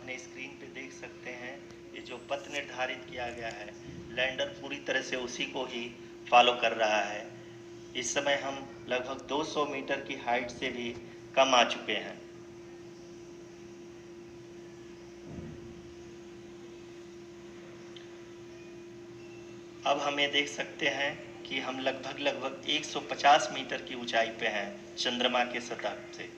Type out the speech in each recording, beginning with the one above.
अपने स्क्रीन पे देख सकते हैं, ये जो पथ निर्धारित किया गया है, लैंडर पूरी तरह से उसी को ही फॉलो कर रहा है। इस समय हम लगभग 200 मीटर की हाइट से भी कम आ चुके हैं। अब हम ये देख सकते हैं कि हम लगभग 150 मीटर की ऊंचाई पे हैं चंद्रमा के सतह से।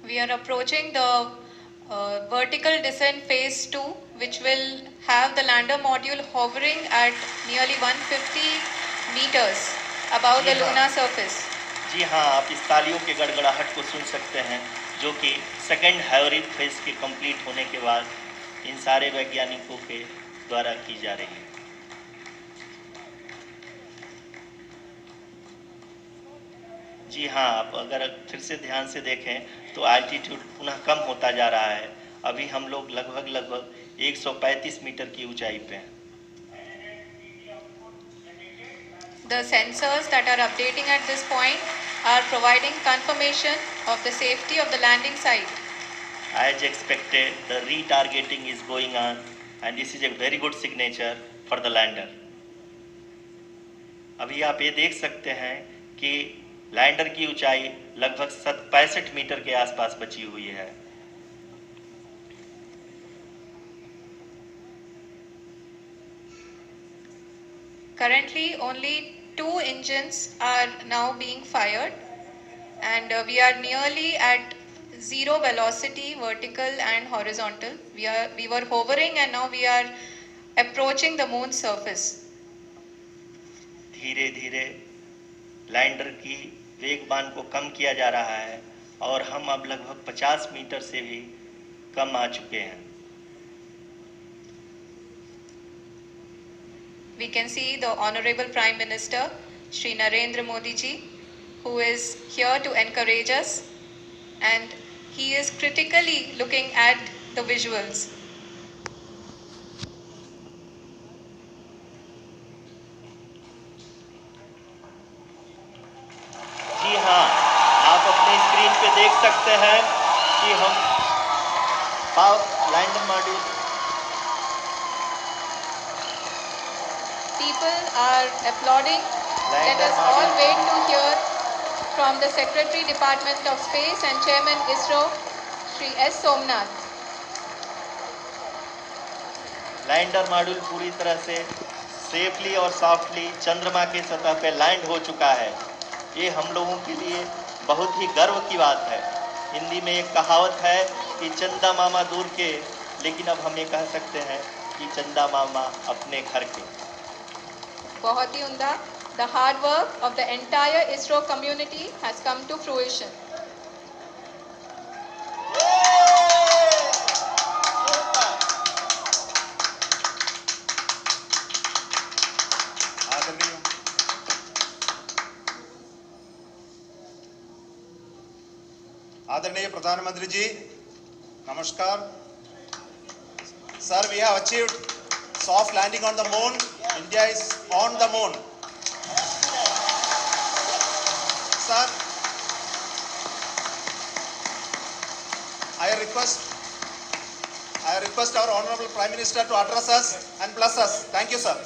We are approaching the vertical descent phase 2, which will have the lander module hovering at nearly 150 meters above the lunar surface. जी हाँ, आप इस तालियों के गड़गड़ाहट को सुन सकते हैं, जो कि सेकेंड हैवरिक फेज के कंप्लीट होने के बाद इन सारे वैज्ञानिकों के द्वारा की जा रही है। जी हाँ, आप अगर फिर से ध्यान से देखें तो एल्टीट्यूड पुनः कम होता जा रहा है। अभी हम लोग लगभग 135 मीटर की ऊंचाई पे हैं। The sensors that are updating at this point are providing confirmation of the safety of the landing site. As expected, the retargeting is going on, and this is a very good signature for the lander. अभी आप ये देख सकते हैं कि lander की ऊंचाई लगभग 65 मीटर के आसपास बची हुई है। Currently, only 2 engines are now being fired, and we are nearly at zero velocity, vertical and horizontal. We were hovering, and now we are approaching the moon's surface. धीरे धीरे लैंडर की वेगबान को कम किया जा रहा है और हम अब लगभग 50 मीटर से भी कम आ चुके हैं। We can see the Honorable Prime Minister, Shri Narendra Modi ji, who is here to encourage us, and he is critically looking at the visuals. जी हाँ, आप अपनी स्क्रीन पे देख सकते हैं कि हम lander module. People are applauding. Let us all wait to hear from the Secretary Department of Space and Chairman ISRO, Shri S. Somnath. Lander module पूरी तरह से सेफली और सॉफ्टली चंद्रमा के सतह पे लैंड हो चुका है। ये हम लोगों के लिए बहुत ही गर्व की बात है। हिंदी में एक कहावत है कि चंदा मामा दूर के, लेकिन अब हम ये कह सकते हैं कि चंदा मामा अपने घर के। बहुत ही उम्दा। The hard work of the entire ISRO community has come to fruition. आदरणीय प्रधानमंत्री जी, नमस्कार। Sir, we have achieved soft landing on the moon. India is on the moon. Sir, I request our Honorable Prime Minister to address us and bless us. Thank you, sir.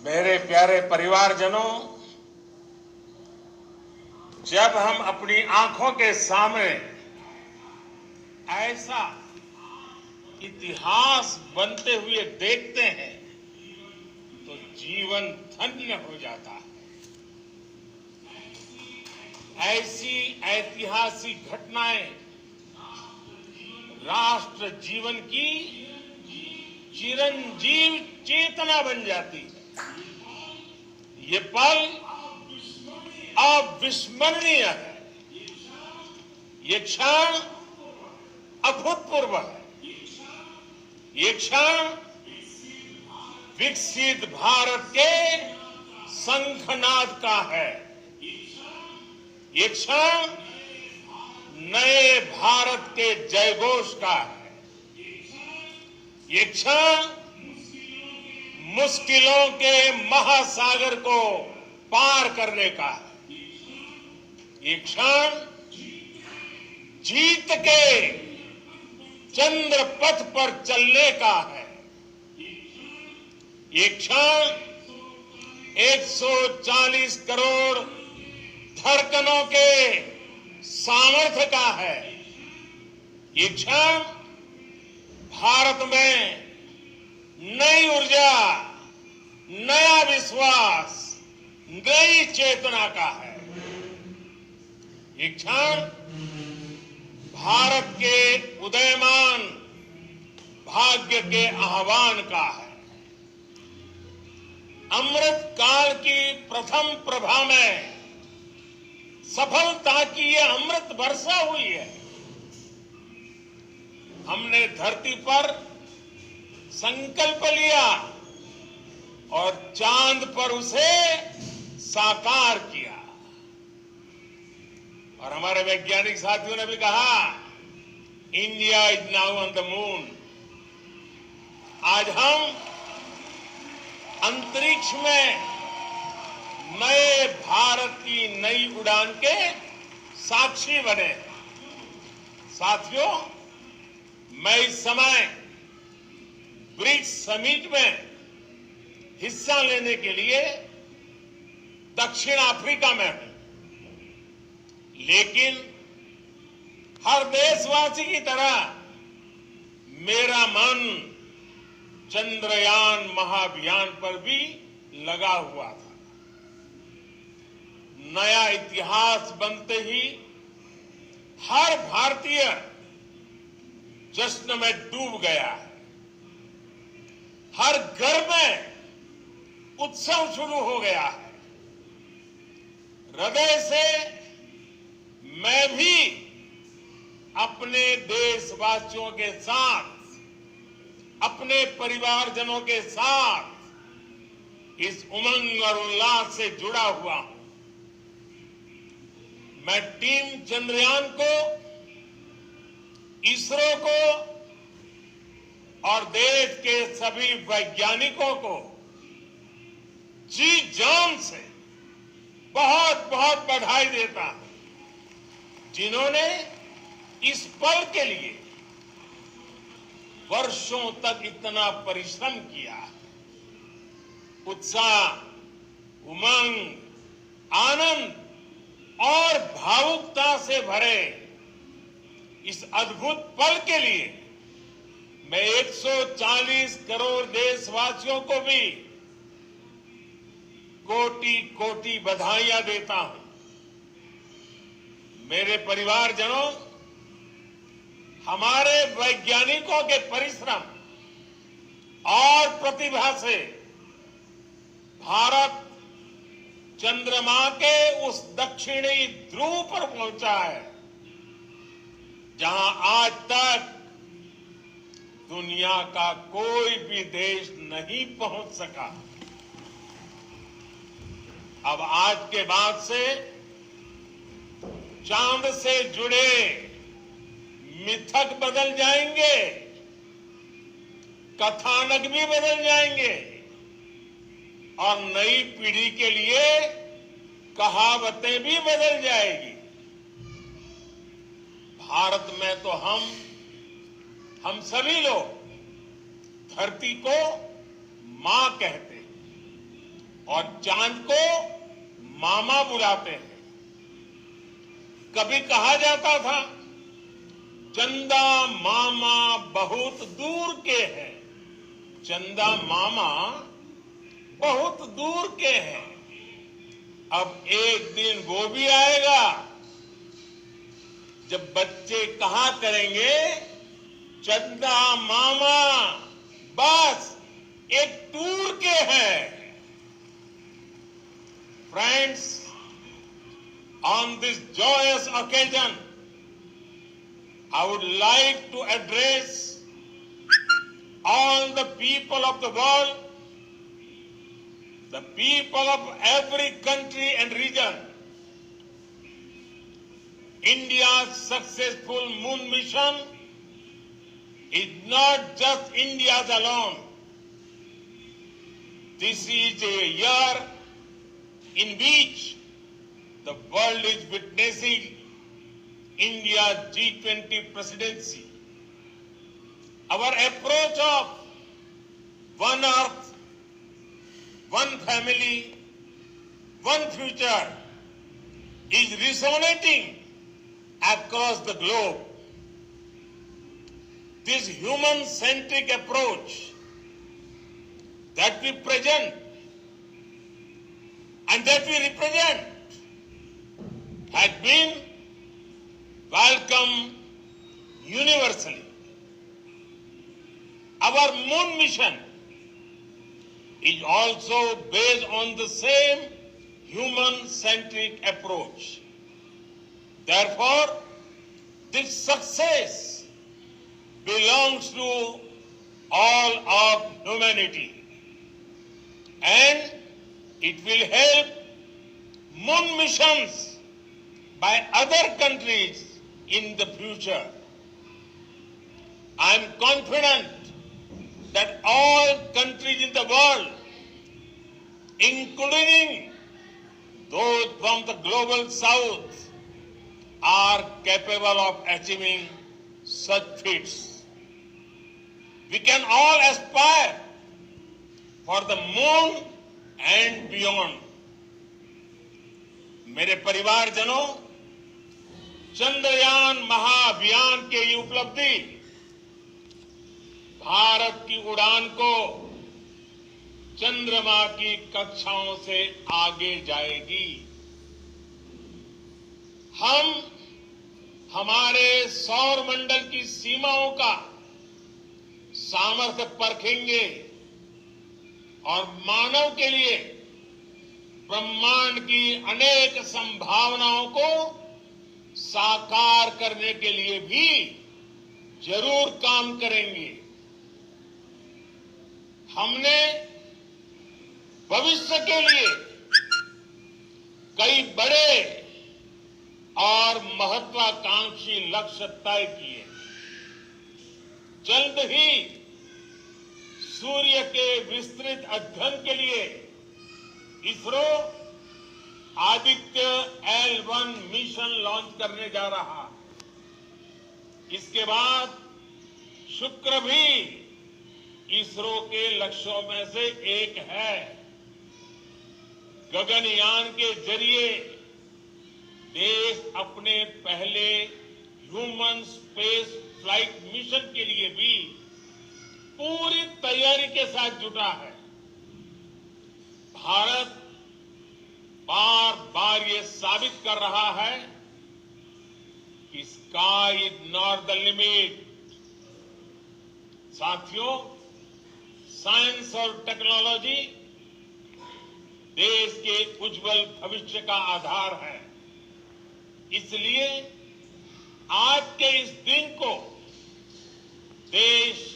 मेरे प्यारे परिवारजनों, जब हम अपनी आंखों के सामने ऐसा इतिहास बनते हुए देखते हैं तो जीवन धन्य हो जाता है। ऐसी ऐतिहासिक घटनाएं राष्ट्र जीवन की चिरंजीव चेतना बन जाती है। ये पल अविस्मरणीय है। ये क्षण अभूतपूर्व है। ये क्षण विकसित भारत के शंखनाद का है। ये क्षण नए भारत के जयघोष का है। ये क्षण मुश्किलों के महासागर को पार करने का है। ये क्षण जीत के चंद्र पथ पर चलने का है। ये क्षण 140 करोड़ धड़कनों के सामर्थ्य का है। ये क्षण भारत में नई ऊर्जा, नया विश्वास, नई चेतना का है। ये क्षण भारत के उदयमान भाग्य के आह्वान का है। अमृत काल की प्रथम प्रभा में सफलता की यह अमृत वर्षा हुई है। हमने धरती पर संकल्प लिया और चांद पर उसे साकार किया। और हमारे वैज्ञानिक साथियों ने भी कहा, India is now on the moon. आज हम अंतरिक्ष में नए भारत की नई उड़ान के साक्षी बने। साथियों, मैं इस समय ब्रिक्स समिट में हिस्सा लेने के लिए दक्षिण अफ्रीका में हूं, लेकिन हर देशवासी की तरह मेरा मन चंद्रयान महाअभियान पर भी लगा हुआ था। नया इतिहास बनते ही हर भारतीय जश्न में डूब गया। हर घर में उत्सव शुरू हो गया है। हृदय से मैं भी अपने देशवासियों के साथ, अपने परिवारजनों के साथ इस उमंग और उल्लास से जुड़ा हुआ हूं। मैं टीम चंद्रयान को, इसरो को और देश के सभी वैज्ञानिकों को जी जान से बहुत बहुत बधाई देता हूं, जिन्होंने इस पल के लिए वर्षों तक इतना परिश्रम किया। उत्साह, उमंग, आनंद और भावुकता से भरे इस अद्भुत पल के लिए मैं 140 करोड़ देशवासियों को भी कोटि कोटि बधाइयां देता हूं। मेरे परिवारजनों, हमारे वैज्ञानिकों के परिश्रम और प्रतिभा से भारत चंद्रमा के उस दक्षिणी ध्रुव पर पहुंचा है, जहां आज तक दुनिया का कोई भी देश नहीं पहुंच सका। अब आज के बाद से चांद से जुड़े मिथक बदल जाएंगे, कथानक भी बदल जाएंगे और नई पीढ़ी के लिए कहावतें भी बदल जाएगी। भारत में तो हम सभी लोग धरती को मां कहते हैं और चांद को मामा बुलाते हैं। कभी कहा जाता था, चंदा मामा बहुत दूर के हैं। चंदा मामा बहुत दूर के हैं। अब एक दिन वो भी आएगा जब बच्चे कहा करेंगे, चंदा मामा बस एक टूर के हैं। Friends, on this joyous occasion, I would like to address all the people of the world, the people of every country and region. India's successful moon mission is not just India's alone. This is a year in which the world is witnessing India's G20 presidency. Our approach of one earth, one family, one future is resonating across the globe. This human-centric approach that we present and that we represent has been welcomed universally. Our moon mission is also based on the same human-centric approach. Therefore, this success belongs to all of humanity, and it will help moon missions by other countries in the future. I am confident that all countries in the world, including those from the global south, are capable of achieving such feats. We can all aspire for the moon and beyond. मेरे परिवारजनों, चंद्रयान महाअभियान के ये उपलब्धि भारत की उड़ान को चंद्रमा की कक्षाओं से आगे जाएगी। हम हमारे सौर मंडल की सीमाओं का सामर्थ्य परखेंगे और मानव के लिए ब्रह्मांड की अनेक संभावनाओं को साकार करने के लिए भी जरूर काम करेंगे। हमने भविष्य के लिए कई बड़े और महत्वाकांक्षी लक्ष्य तय किए। जल्द ही सूर्य के विस्तृत अध्ययन के लिए ISRO Aditya L1 mission launch करने जा रहा है। इसके बाद शुक्र भी इसरो के लक्ष्यों में से एक है। गगनयान के जरिए देश अपने पहले ह्यूमन स्पेस फ्लाइट मिशन के लिए भी पूरी तैयारी के साथ जुटा है। भारत बार बार ये साबित कर रहा है कि sky is not the limit. साथियों, साइंस और टेक्नोलॉजी देश के उज्जवल भविष्य का आधार है। इसलिए आज के इस दिन को देश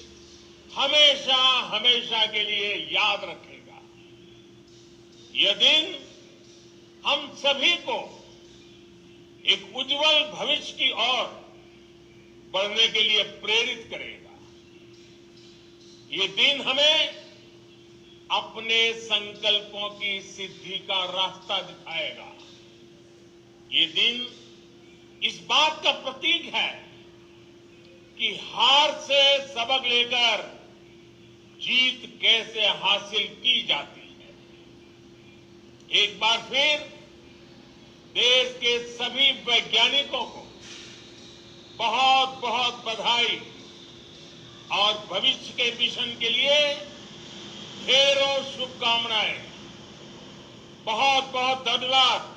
हमेशा हमेशा के लिए याद रखेगा। यह दिन हम सभी को एक उज्जवल भविष्य की ओर बढ़ने के लिए प्रेरित करेगा। ये दिन हमें अपने संकल्पों की सिद्धि का रास्ता दिखाएगा। ये दिन इस बात का प्रतीक है कि हार से सबक लेकर जीत कैसे हासिल की जाती है। एक बार फिर देश के सभी वैज्ञानिकों को बहुत बहुत बधाई और भविष्य के मिशन के लिए ढेरों शुभकामनाएं। बहुत बहुत धन्यवाद।